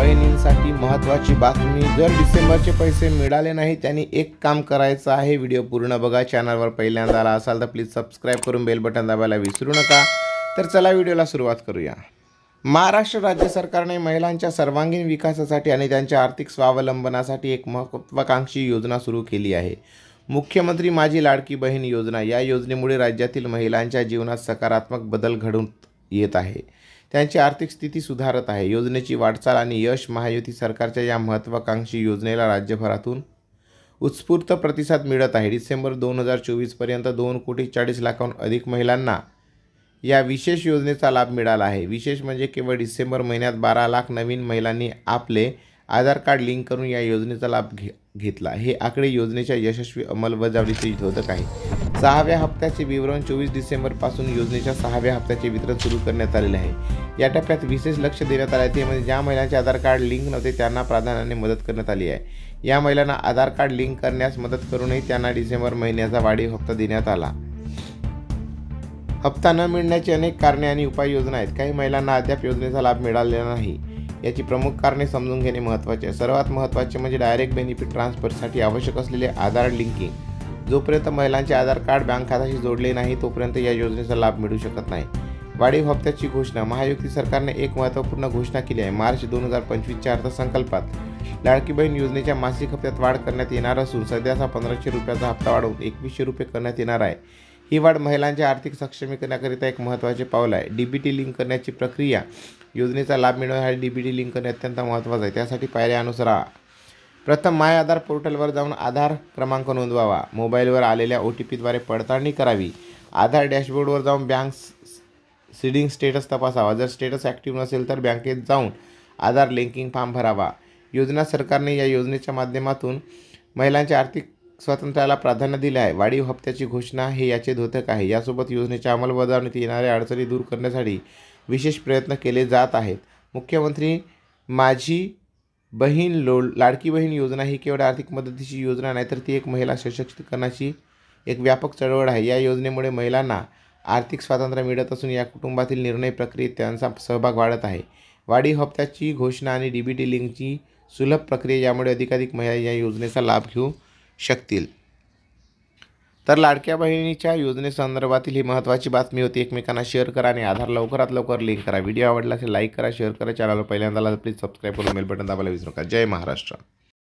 बहिणींसाठी महत्त्वाची बातमी। जर डिसेंबरचे पैसे मिळाले नाही त्यांनी एक काम करायचं आहे। व्हिडिओ पूर्ण बघा। चॅनलवर पहिल्यांदा आला असाल तर प्लीज सबस्क्राइब करून बेल बटन दाबायला विसरू नका। तर चला व्हिडिओला सुरुवात करूया। महाराष्ट्र राज्य सरकारने महिलांच्या सर्वांगीण विकासासाठी आणि त्यांच्या आर्थिक स्वावलंबनासाठी एक महत्त्वाकांक्षी योजना सुरू केली आहे। मुख्यमंत्री माझी लाडकी बहीण योजना। या योजनेमुळे राज्यातील महिलांच्या जीवनात सकारात्मक बदल घडून येत आहे। त्यांची आर्थिक स्थिती सुधारत आहे। योजनेची वाटचाल आणि यश महायुती सरकारच्या या महत्त्वाकांक्षी योजनेला राज्यभरातून उत्स्फूर्त प्रतिसाद मिळत आहे। डिसेंबर 2024 पर्यंत 2,40,00,000हून अधिक महिलांना या विशेष योजनेचा लाभ मिळाला आहे। विशेष म्हणजे केवळ डिसेंबर महिन्यात 12 लाख नवीन महिलांनी आपले आधार कार्ड लिंक करून या योजनेचा लाभ घेतला। हे आकडे योजनेच्या यशस्वी अंमलबजावणीचे द्योतक आहे। 6व्या हप्त्याचे विवरण 24 डिसेंबरपासून योजनेच्या 6व्या हप्त्याचे वितरण सुरू करण्यात आलेले आहे। या टप्प्यात विशेष लक्ष देण्यात आले ते म्हणजे ज्या महिलांचे आधार कार्ड लिंक नव्हते त्यांना प्राधान्याने मदत करण्यात आली आहे। या महिलांना आधार कार्ड लिंक करण्यास मदत करूनही त्यांना डिसेंबर महिन्याचा वाढीव हप्ता देण्यात आला। हप्ता न मिळण्याची अनेक कारणे आणि उपाययोजना आहेत। काही महिलांना अद्याप योजनेचा लाभ मिळालेला नाही। याची प्रमुख कारणे समजून घेणे महत्त्वाचे आहे। सर्वात महत्त्वाचे म्हणजे डायरेक्ट बेनिफिट ट्रान्सफरसाठी आवश्यक असलेले आधार लिंकिंग। जोपर्यंत महिलांचे आधार कार्ड बँक खात्याशी जोडले नाही तोपर्यंत या योजनेचा लाभ मिळू शकत नाही। वाढीव हप्त्याची घोषणा। महायुती सरकारने एक महत्त्वपूर्ण घोषणा केली आहे। मार्च 2025च्या अर्थसंकल्पात लाडकी बहीण योजनेच्या मासिक हप्त्यात वाढ करण्यात येणार असून सध्याचा 1,500 रुपयाचा हप्ता वाढवून 2,100 रुपये करण्यात येणार आहे। ही वाढ महिलांच्या आर्थिक सक्षमीकरणाकरिता एक महत्त्वाचे पाऊल आहे। डीबीटी लिंक करण्याची प्रक्रिया। योजनेचा लाभ मिळवण्यासाठी डीबीटी लिंक करणे अत्यंत महत्त्वाचे आहे। त्यासाठी पायऱ्या अनुसरा। प्रथम माय आधार पोर्टलवर जाऊन आधार क्रमांक नोंदवावा। मोबाईलवर आलेल्या OTPद्वारे पडताळणी करावी। आधार डॅशबोर्डवर जाऊन बँक सीडिंग स्टेटस तपासावा। जर स्टेटस ॲक्टिव्ह नसेल तर बँकेत जाऊन आधार लिंकिंग फॉर्म भरावा। योजना सरकारने या योजनेच्या माध्यमातून महिलांच्या आर्थिक स्वातंत्र्याला प्राधान्य दिले आहे। वाढीव हप्त्याची घोषणा हे याचे द्योतक आहे। यासोबत योजनेच्या अंमलबजावणीत येणाऱ्या अडचणी दूर करण्यासाठी विशेष प्रयत्न केले जात आहेत। मुख्यमंत्री माझी बहीण लाडकी बहीण योजना ही केवळ आर्थिक मदतीची योजना नाही तर ती एक महिला सशक्तीकरणाची एक व्यापक चळवळ आहे। या योजनेमुळे महिलांना आर्थिक स्वातंत्र्य मिळत असून या कुटुंबातील निर्णय प्रक्रियेत त्यांचा सहभाग वाढत आहे। वाढीव हप्त्याची घोषणा आणि डीबीटी लिंकची सुलभ प्रक्रिया यामुळे अधिकाधिक महिला या योजनेचा लाभ घेऊ शकतील। तर लाडक्या बहिणीच्या योजनेसंदर्भातील ही महत्त्वाची बातमी होती। एकमेकांना शेअर करा आणि आधार लवकरात लवकर लिंक करा। व्हिडिओ आवडला असेल लाईक करा, शेअर करा। चॅनलवर पहिल्यांदा आला तर प्लीज सबस्क्राईब करून बेल बटन दाबायला विसरू नका। जय महाराष्ट्र।